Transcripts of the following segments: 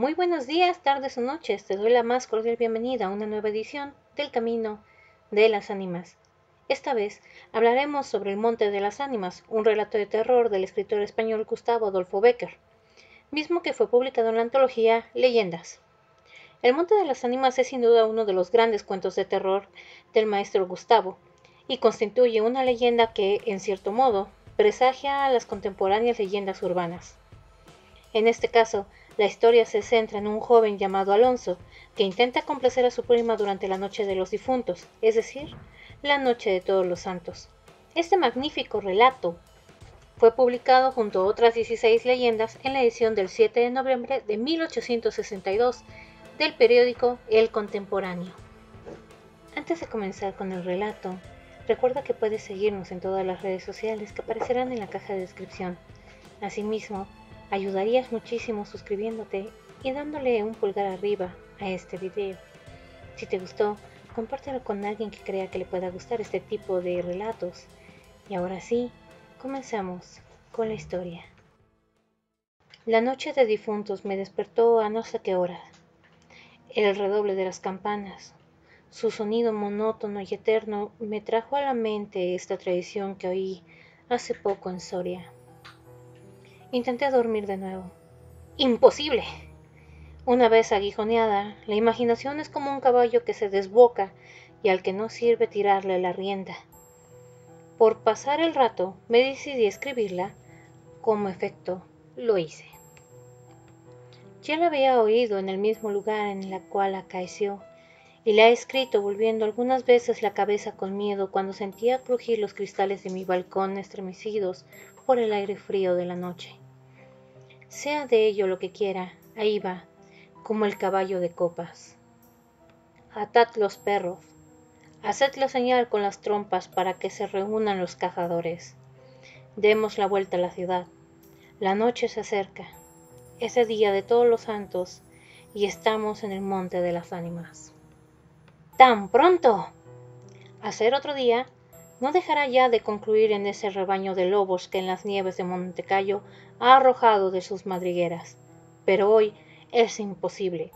Muy buenos días, tardes o noches. Te doy la más cordial bienvenida a una nueva edición del Camino de las Ánimas. Esta vez hablaremos sobre El Monte de las Ánimas, un relato de terror del escritor español Gustavo Adolfo Bécquer, mismo que fue publicado en la antología Leyendas. El Monte de las Ánimas es sin duda uno de los grandes cuentos de terror del maestro Gustavo, y constituye una leyenda que, en cierto modo, presagia a las contemporáneas leyendas urbanas. En este caso, la historia se centra en un joven llamado Alonso, que intenta complacer a su prima durante la Noche de los Difuntos, es decir, la Noche de Todos los Santos. Este magnífico relato fue publicado junto a otras 16 leyendas en la edición del 7 de noviembre de 1862 del periódico El Contemporáneo. Antes de comenzar con el relato, recuerda que puedes seguirnos en todas las redes sociales que aparecerán en la caja de descripción. Asimismo, ayudarías muchísimo suscribiéndote y dándole un pulgar arriba a este video. Si te gustó, compártelo con alguien que crea que le pueda gustar este tipo de relatos. Y ahora sí, comenzamos con la historia. La noche de difuntos me despertó a no sé qué hora. El redoble de las campanas, su sonido monótono y eterno, me trajo a la mente esta tradición que oí hace poco en Soria. Intenté dormir de nuevo. ¡Imposible! Una vez aguijoneada, la imaginación es como un caballo que se desboca y al que no sirve tirarle la rienda. Por pasar el rato, me decidí a escribirla. Como efecto, lo hice. Ya la había oído en el mismo lugar en el cual acaeció, y la he escrito volviendo algunas veces la cabeza con miedo cuando sentía crujir los cristales de mi balcón estremecidos por el aire frío de la noche. Sea de ello lo que quiera, ahí va, como el caballo de copas. Atad los perros, haced la señal con las trompas para que se reúnan los cazadores. Demos la vuelta a la ciudad. La noche se acerca, ese día de todos los santos, y estamos en el monte de las ánimas. ¡Tan pronto! Hacer otro día no dejará ya de concluir en ese rebaño de lobos que en las nieves de Montecayo ha arrojado de sus madrigueras. Pero hoy es imposible.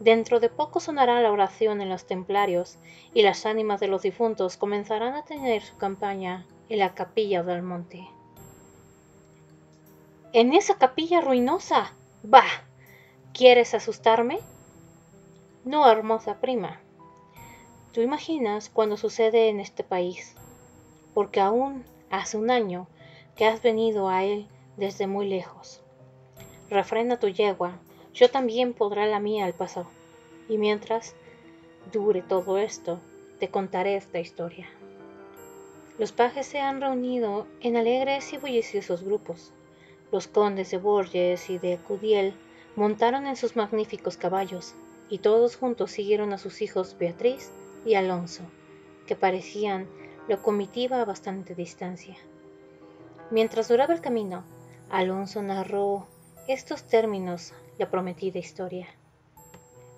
Dentro de poco sonará la oración en los templarios y las ánimas de los difuntos comenzarán a tener su campaña en la capilla del monte. ¿En esa capilla ruinosa? ¡Bah! ¿Quieres asustarme? No, hermosa prima. Tú imaginas cuando sucede en este país, porque aún hace un año que has venido a él desde muy lejos. Refrena tu yegua, yo también podrá la mía al paso. Y mientras dure todo esto, te contaré esta historia. Los pajes se han reunido en alegres y bulliciosos grupos. Los condes de Borges y de Cudiel montaron en sus magníficos caballos, y todos juntos siguieron a sus hijos Beatriz y Alonso, que parecían la comitiva a bastante distancia. Mientras duraba el camino, Alonso narró estos términos la prometida historia.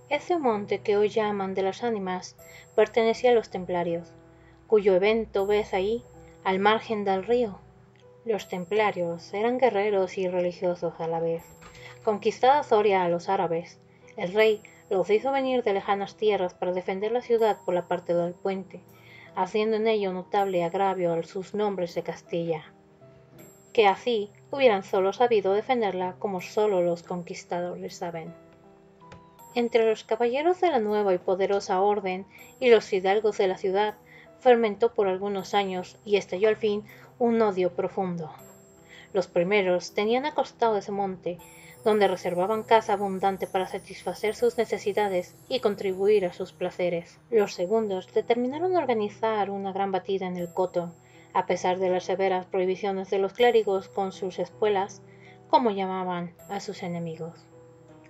Ese monte que hoy llaman de las ánimas pertenecía a los templarios, cuyo evento ves ahí, al margen del río. Los templarios eran guerreros y religiosos a la vez. Conquistada Soria a los árabes, el rey los hizo venir de lejanas tierras para defender la ciudad por la parte del puente, haciendo en ello notable agravio a sus nombres de Castilla, que así hubieran solo sabido defenderla como solo los conquistadores saben. Entre los caballeros de la nueva y poderosa orden y los hidalgos de la ciudad fermentó por algunos años y estalló al fin un odio profundo. Los primeros tenían acostado ese monte, donde reservaban casa abundante para satisfacer sus necesidades y contribuir a sus placeres. Los segundos determinaron organizar una gran batida en el coto, a pesar de las severas prohibiciones de los clérigos con sus espuelas, como llamaban a sus enemigos.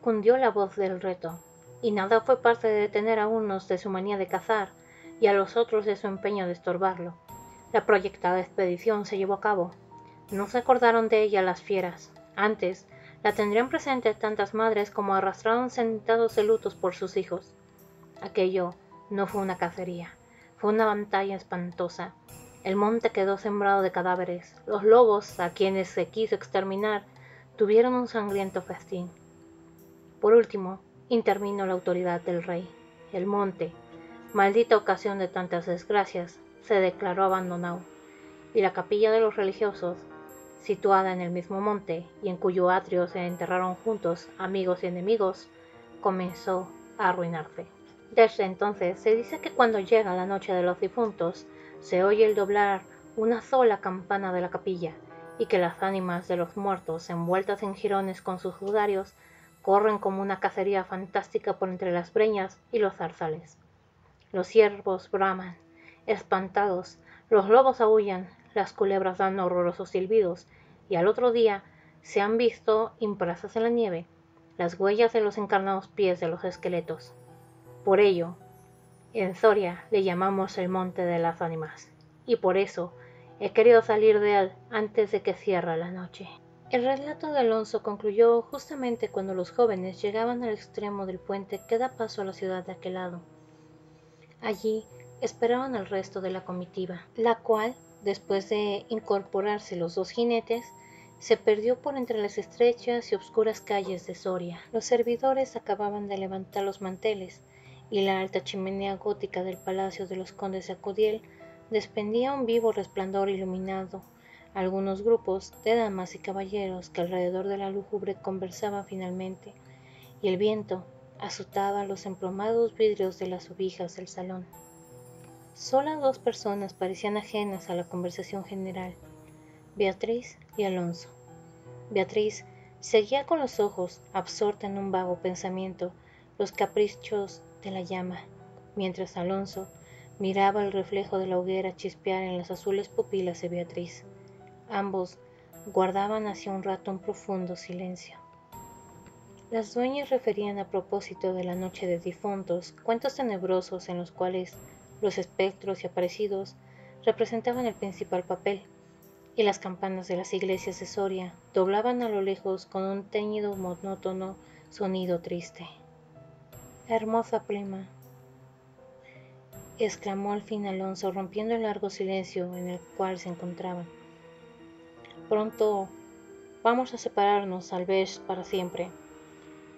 Cundió la voz del reto, y nada fue parte de detener a unos de su manía de cazar y a los otros de su empeño de estorbarlo. La proyectada expedición se llevó a cabo. No se acordaron de ella las fieras. Antes, la tendrían presente tantas madres como arrastraron sentados de lutos por sus hijos. Aquello no fue una cacería, fue una batalla espantosa. El monte quedó sembrado de cadáveres. Los lobos, a quienes se quiso exterminar, tuvieron un sangriento festín. Por último, intervino la autoridad del rey. El monte, maldita ocasión de tantas desgracias, se declaró abandonado, y la capilla de los religiosos, situada en el mismo monte y en cuyo atrio se enterraron juntos amigos y enemigos, comenzó a arruinarse. Desde entonces se dice que cuando llega la noche de los difuntos, se oye el doblar una sola campana de la capilla, y que las ánimas de los muertos, envueltas en jirones con sus sudarios, corren como una cacería fantástica por entre las breñas y los zarzales. Los ciervos braman, espantados, los lobos aúllan, las culebras dan horrorosos silbidos, y al otro día se han visto impresas en la nieve las huellas de los encarnados pies de los esqueletos. Por ello, en Soria le llamamos el Monte de las Ánimas, y por eso he querido salir de él antes de que cierre la noche. El relato de Alonso concluyó justamente cuando los jóvenes llegaban al extremo del puente que da paso a la ciudad de aquel lado. Allí esperaban al resto de la comitiva, la cual, después de incorporarse los dos jinetes, se perdió por entre las estrechas y obscuras calles de Soria. Los servidores acababan de levantar los manteles, y la alta chimenea gótica del palacio de los condes de Acudiel despedía un vivo resplandor iluminado algunos grupos de damas y caballeros que alrededor de la lúgubre conversaban finalmente, y el viento azotaba los emplomados vidrios de las ubijas del salón. Solas dos personas parecían ajenas a la conversación general, Beatriz y Alonso. Beatriz seguía con los ojos, absorta en un vago pensamiento, los caprichos de la llama, mientras Alonso miraba el reflejo de la hoguera chispear en las azules pupilas de Beatriz. Ambos guardaban hacía un rato un profundo silencio. Las dueñas referían a propósito de la noche de difuntos cuentos tenebrosos en los cuales los espectros y aparecidos representaban el principal papel, y las campanas de las iglesias de Soria doblaban a lo lejos con un teñido monótono sonido triste. «Hermosa prima», exclamó al fin Alonso, rompiendo el largo silencio en el cual se encontraban. «Pronto vamos a separarnos, tal vez para siempre.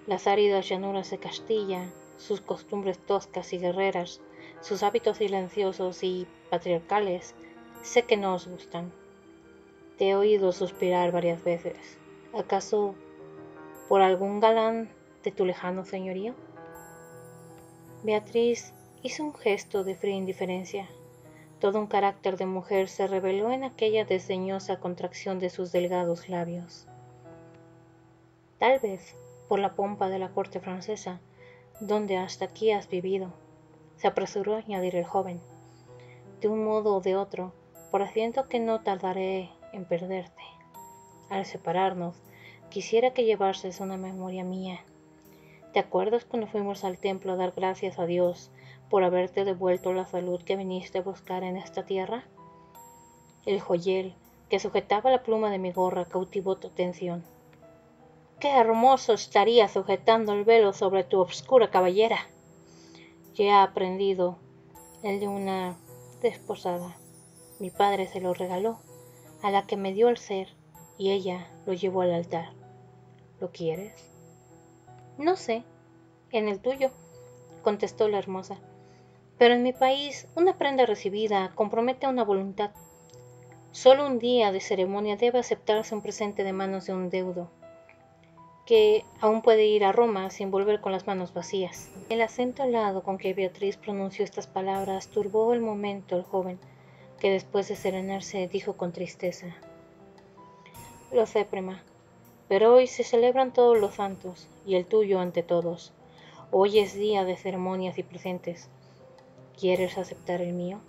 Las áridas llanuras de Castilla, sus costumbres toscas y guerreras, sus hábitos silenciosos y patriarcales, sé que no os gustan. Te he oído suspirar varias veces. ¿Acaso por algún galán de tu lejano señorío?» Beatriz hizo un gesto de fría indiferencia. Todo un carácter de mujer se reveló en aquella desdeñosa contracción de sus delgados labios. «Tal vez por la pompa de la corte francesa, donde hasta aquí has vivido», se apresuró a añadir el joven. «De un modo o de otro, presiento que no tardaré en perderte. Al separarnos, quisiera que llevases una memoria mía. ¿Te acuerdas cuando fuimos al templo a dar gracias a Dios por haberte devuelto la salud que viniste a buscar en esta tierra? El joyel que sujetaba la pluma de mi gorra cautivó tu atención. ¡Qué hermoso estaría sujetando el velo sobre tu obscura cabellera! Ya he aprendido el de una desposada. Mi padre se lo regaló a la que me dio el ser, y ella lo llevó al altar. ¿Lo quieres?» «No sé, en el tuyo», contestó la hermosa, «pero en mi país una prenda recibida compromete a una voluntad. Solo un día de ceremonia debe aceptarse un presente de manos de un deudo, que aún puede ir a Roma sin volver con las manos vacías». El acento helado con que Beatriz pronunció estas palabras turbó el momento al joven, que después de serenarse dijo con tristeza: «Lo sé, prima, pero hoy se celebran todos los santos, y el tuyo ante todos. Hoy es día de ceremonias y presentes. ¿Quieres aceptar el mío?»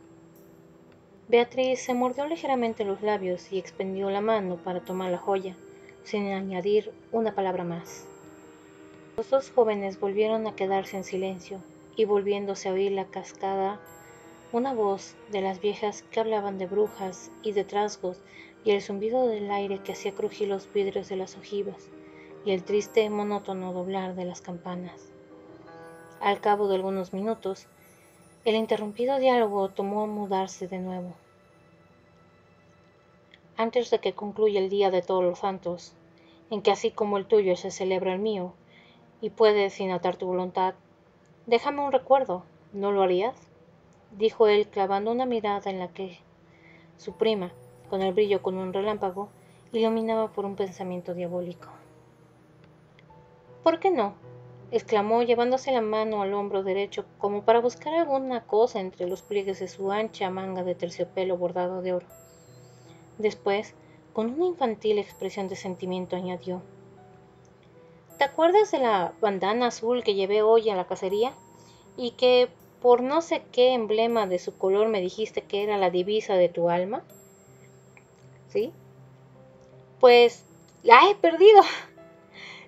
Beatriz se mordió ligeramente los labios y extendió la mano para tomar la joya, sin añadir una palabra más. Los dos jóvenes volvieron a quedarse en silencio, y volviéndose a oír la cascada, una voz de las viejas que hablaban de brujas y de trasgos, y el zumbido del aire que hacía crujir los vidrios de las ojivas, y el triste y monótono doblar de las campanas. Al cabo de algunos minutos, el interrumpido diálogo tomó a mudarse de nuevo. «Antes de que concluya el día de todos los santos, en que así como el tuyo se celebra el mío, y puedes, sin atar tu voluntad, déjame un recuerdo, ¿no lo harías? Dijo él, clavando una mirada en la que su prima, con el brillo como un relámpago, iluminaba por un pensamiento diabólico. ¿Por qué no? Exclamó, llevándose la mano al hombro derecho como para buscar alguna cosa entre los pliegues de su ancha manga de terciopelo bordado de oro. Después, con una infantil expresión de sentimiento, añadió: ¿te acuerdas de la bandana azul que llevé hoy a la cacería? Y que por no sé qué emblema de su color me dijiste que era la divisa de tu alma. ¿Sí? Pues la he perdido.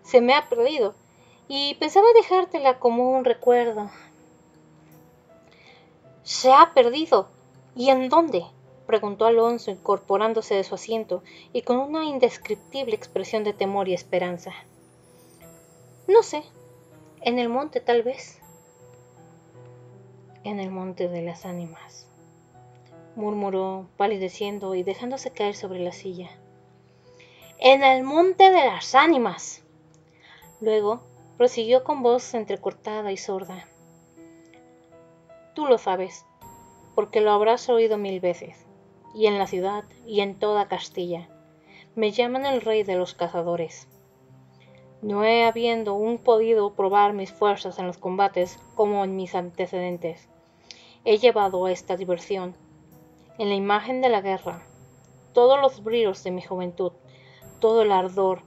Se me ha perdido. Y pensaba dejártela como un recuerdo. ¿Se ha perdido? ¿Y en dónde? Preguntó Alonso, incorporándose de su asiento y con una indescriptible expresión de temor y esperanza. No sé. En el monte, tal vez. En el monte de las ánimas, murmuró, palideciendo y dejándose caer sobre la silla. En el monte de las ánimas. Luego prosiguió con voz entrecortada y sorda. Tú lo sabes, porque lo habrás oído 1000 veces, y en la ciudad y en toda Castilla. Me llaman el rey de los cazadores. No he habiendo aún podido probar mis fuerzas en los combates como en mis antecedentes. He llevado esta diversión, en la imagen de la guerra, todos los bríos de mi juventud, todo el ardor,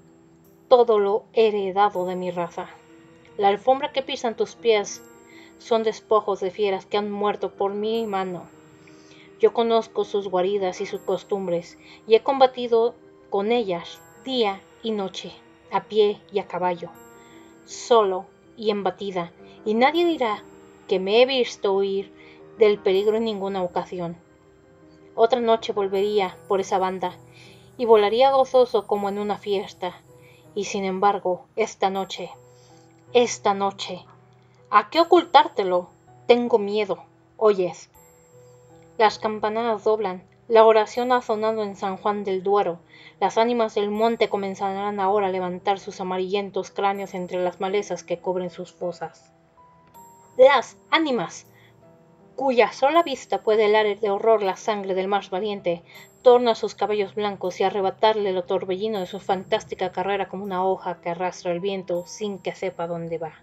todo lo heredado de mi raza. La alfombra que pisan tus pies son despojos de fieras que han muerto por mi mano. Yo conozco sus guaridas y sus costumbres, y he combatido con ellas día y noche, a pie y a caballo, solo y en batida, y nadie dirá que me he visto huir del peligro en ninguna ocasión. Otra noche volvería por esa banda, y volaría gozoso como en una fiesta. Y sin embargo, esta noche, ¿a qué ocultártelo? Tengo miedo. Oyes, las campanadas doblan, la oración ha sonado en San Juan del Duero, las ánimas del monte comenzarán ahora a levantar sus amarillentos cráneos entre las malezas que cubren sus fosas. Las ánimas, cuya sola vista puede helar de horror la sangre del más valiente, torna sus cabellos blancos y arrebatarle lo torbellino de su fantástica carrera como una hoja que arrastra el viento sin que sepa dónde va.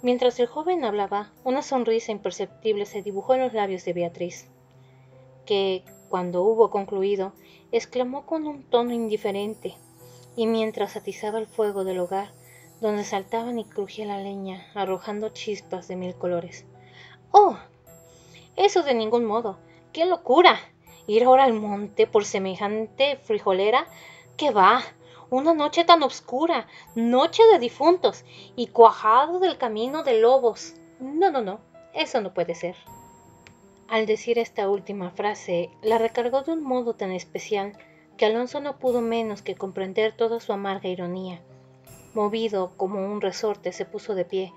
Mientras el joven hablaba, una sonrisa imperceptible se dibujó en los labios de Beatriz, que, cuando hubo concluido, exclamó con un tono indiferente, y mientras atizaba el fuego del hogar, donde saltaban y crujía la leña, arrojando chispas de 1000 colores. ¡Oh! Eso de ningún modo. ¡Qué locura! ¿Ir ahora al monte por semejante frijolera? ¿Qué va? Una noche tan oscura, noche de difuntos, y cuajado del camino de lobos. No, eso no puede ser. Al decir esta última frase, la recargó de un modo tan especial que Alonso no pudo menos que comprender toda su amarga ironía. Movido como un resorte, se puso de pie,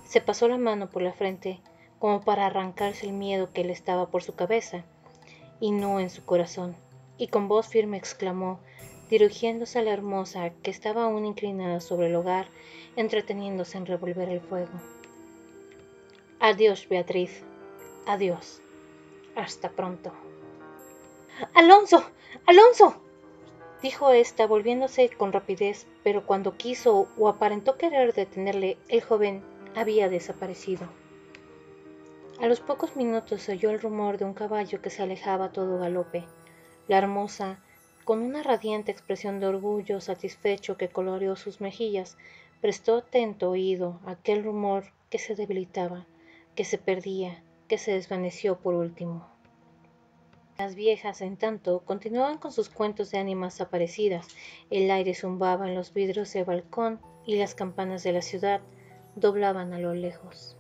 se pasó la mano por la frente, como para arrancarse el miedo que le estaba por su cabeza, y no en su corazón, y con voz firme exclamó, dirigiéndose a la hermosa que estaba aún inclinada sobre el hogar, entreteniéndose en revolver el fuego. Adiós, Beatriz, adiós. Hasta pronto. ¡Alonso! ¡Alonso! Dijo ésta, volviéndose con rapidez, pero cuando quiso o aparentó querer detenerle, el joven había desaparecido. A los pocos minutos se oyó el rumor de un caballo que se alejaba a todo galope. La hermosa, con una radiante expresión de orgullo satisfecho que coloreó sus mejillas, prestó atento oído a aquel rumor que se debilitaba, que se perdía, que se desvaneció por último. Las viejas, en tanto, continuaban con sus cuentos de ánimas aparecidas. El aire zumbaba en los vidrios del balcón y las campanas de la ciudad doblaban a lo lejos.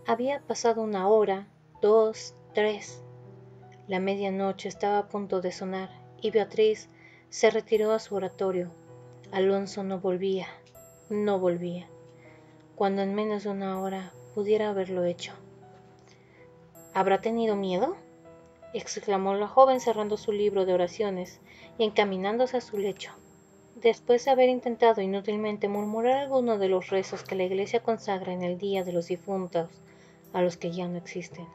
Había pasado 1 hora, 2, 3. La medianoche estaba a punto de sonar y Beatriz se retiró a su oratorio. Alonso no volvía. Cuando en menos de 1 hora pudiera haberlo hecho. ¿Habrá tenido miedo?, exclamó la joven cerrando su libro de oraciones y encaminándose a su lecho. Después de haber intentado inútilmente murmurar alguno de los rezos que la iglesia consagra en el Día de los Difuntos a los que ya no existen.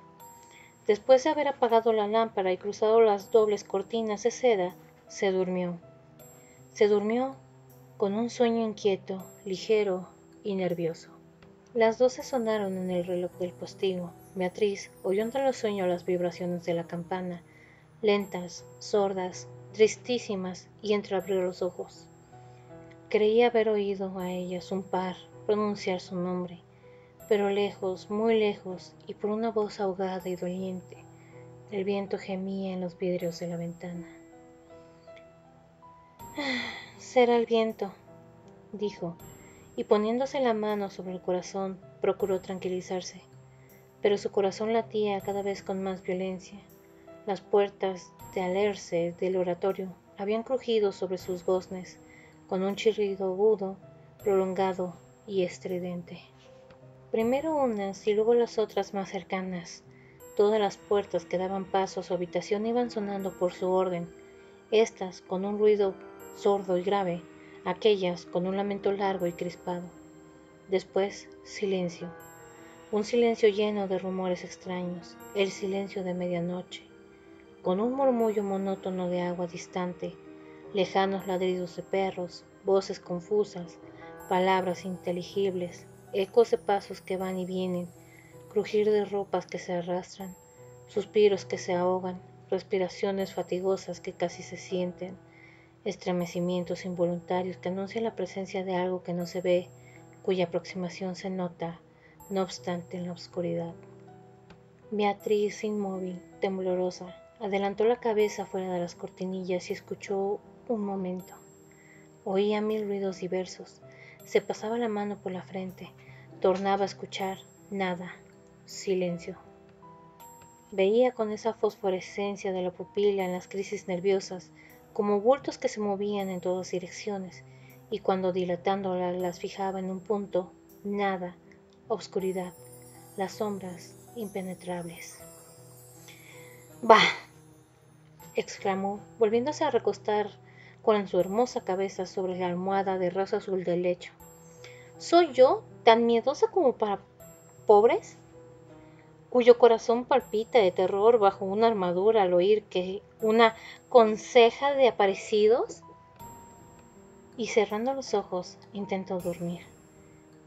Después de haber apagado la lámpara y cruzado las dobles cortinas de seda, se durmió. Se durmió con un sueño inquieto, ligero y nervioso. Las 12 sonaron en el reloj del postigo. Beatriz oyó entre los sueños las vibraciones de la campana, lentas, sordas, tristísimas, y entreabrió los ojos. Creía haber oído a ellas un par pronunciar su nombre, pero lejos, muy lejos, y por una voz ahogada y doliente. El viento gemía en los vidrios de la ventana. «Será el viento», dijo, y poniéndose la mano sobre el corazón, procuró tranquilizarse. Pero su corazón latía cada vez con más violencia. Las puertas de alerce del oratorio habían crujido sobre sus goznes, con un chirrido agudo, prolongado y estridente. Primero unas y luego las otras más cercanas. Todas las puertas que daban paso a su habitación iban sonando por su orden, estas con un ruido sordo y grave, aquellas con un lamento largo y crispado. Después, silencio. Un silencio lleno de rumores extraños, el silencio de medianoche, con un murmullo monótono de agua distante, lejanos ladridos de perros, voces confusas, palabras inteligibles, ecos de pasos que van y vienen, crujir de ropas que se arrastran, suspiros que se ahogan, respiraciones fatigosas que casi se sienten, estremecimientos involuntarios que anuncian la presencia de algo que no se ve, cuya aproximación se nota, no obstante, en la oscuridad. Beatriz, inmóvil, temblorosa, adelantó la cabeza fuera de las cortinillas y escuchó un momento. Oía mil ruidos diversos, se pasaba la mano por la frente, tornaba a escuchar, nada, silencio. Veía con esa fosforescencia de la pupila en las crisis nerviosas, como bultos que se movían en todas direcciones, y cuando dilatándolas las fijaba en un punto, nada, obscuridad, las sombras impenetrables. «¡Bah!», exclamó, volviéndose a recostar con su hermosa cabeza sobre la almohada de raso azul del lecho. «¿Soy yo tan miedosa como para pobres, cuyo corazón palpita de terror bajo una armadura al oír que una conseja de aparecidos?» Y cerrando los ojos, intentó dormir,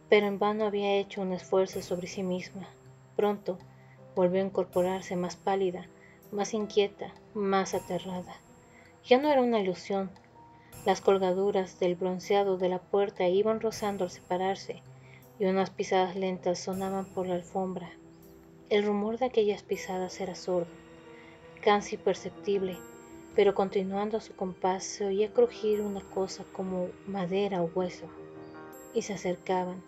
pero en vano había hecho un esfuerzo sobre sí misma. Pronto volvió a incorporarse más pálida, más inquieta, más aterrada. Ya no era una ilusión. Las colgaduras del bronceado de la puerta iban rozando al separarse, y unas pisadas lentas sonaban por la alfombra. El rumor de aquellas pisadas era sordo, casi perceptible, pero continuando a su compás se oía crujir una cosa como madera o hueso, y se acercaban,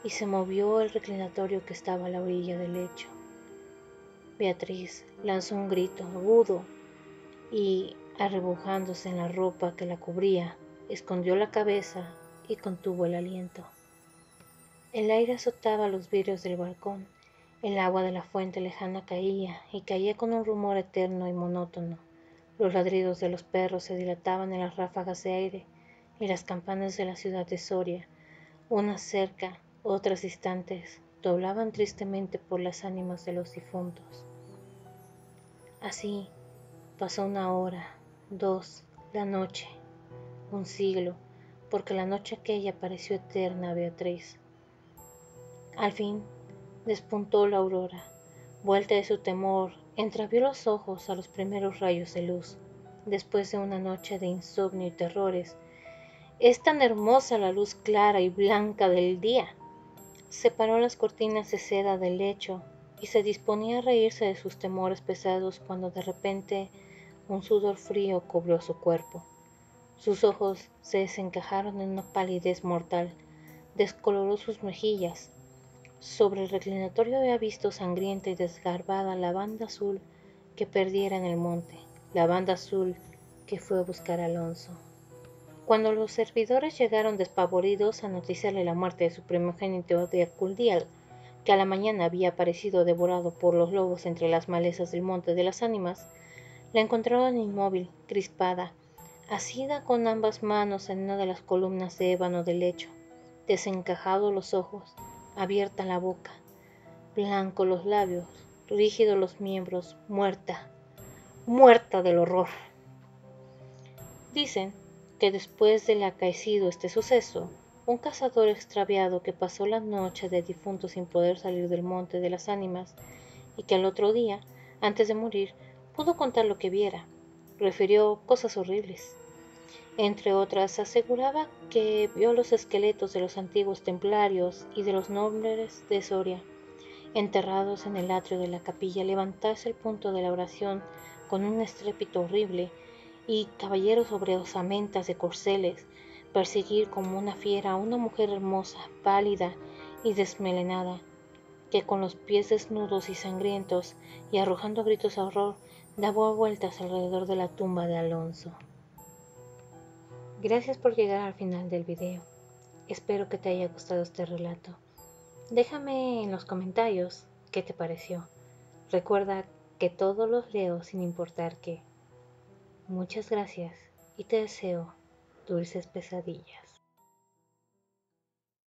y se movió el reclinatorio que estaba a la orilla del lecho. Beatriz lanzó un grito agudo y, arrebujándose en la ropa que la cubría, escondió la cabeza y contuvo el aliento. El aire azotaba los vidrios del balcón, el agua de la fuente lejana caía, y caía con un rumor eterno y monótono. Los ladridos de los perros se dilataban en las ráfagas de aire, y las campanas de la ciudad de Soria, unas cerca, otras distantes, doblaban tristemente por las ánimas de los difuntos. Así pasó una hora, 2, la noche, un siglo, porque la noche aquella pareció eterna a Beatriz. Al fin despuntó la aurora. Vuelta de su temor, entreabrió los ojos a los primeros rayos de luz. Después de una noche de insomnio y terrores, es tan hermosa la luz clara y blanca del día. Separó las cortinas de seda del lecho y se disponía a reírse de sus temores pesados cuando de repente un sudor frío cubrió su cuerpo. Sus ojos se desencajaron en una palidez mortal, descoloró sus mejillas. Sobre el reclinatorio había visto sangrienta y desgarbada la banda azul que perdiera en el monte, la banda azul que fue a buscar a Alonso. Cuando los servidores llegaron despavoridos a noticiarle la muerte de su primogénito de Aculdial, que a la mañana había aparecido devorado por los lobos entre las malezas del monte de las ánimas, la encontraron inmóvil, crispada, asida con ambas manos en una de las columnas de ébano del lecho, desencajados los ojos, abierta la boca, blancos los labios, rígidos los miembros, muerta, muerta del horror. Dicen que después del acaecido este suceso, un cazador extraviado que pasó la noche de difunto sin poder salir del monte de las ánimas y que al otro día, antes de morir, pudo contar lo que viera, refirió cosas horribles. Entre otras, aseguraba que vio los esqueletos de los antiguos templarios y de los nobles de Soria, enterrados en el atrio de la capilla, levantarse al punto de la oración con un estrépito horrible, y caballeros sobre osamentas de corceles perseguir como una fiera a una mujer hermosa, pálida y desmelenada, que con los pies desnudos y sangrientos y arrojando gritos de horror daba vueltas alrededor de la tumba de Alonso. Gracias por llegar al final del video. Espero que te haya gustado este relato. Déjame en los comentarios qué te pareció. Recuerda que todos los leo sin importar qué. Muchas gracias y te deseo dulces pesadillas.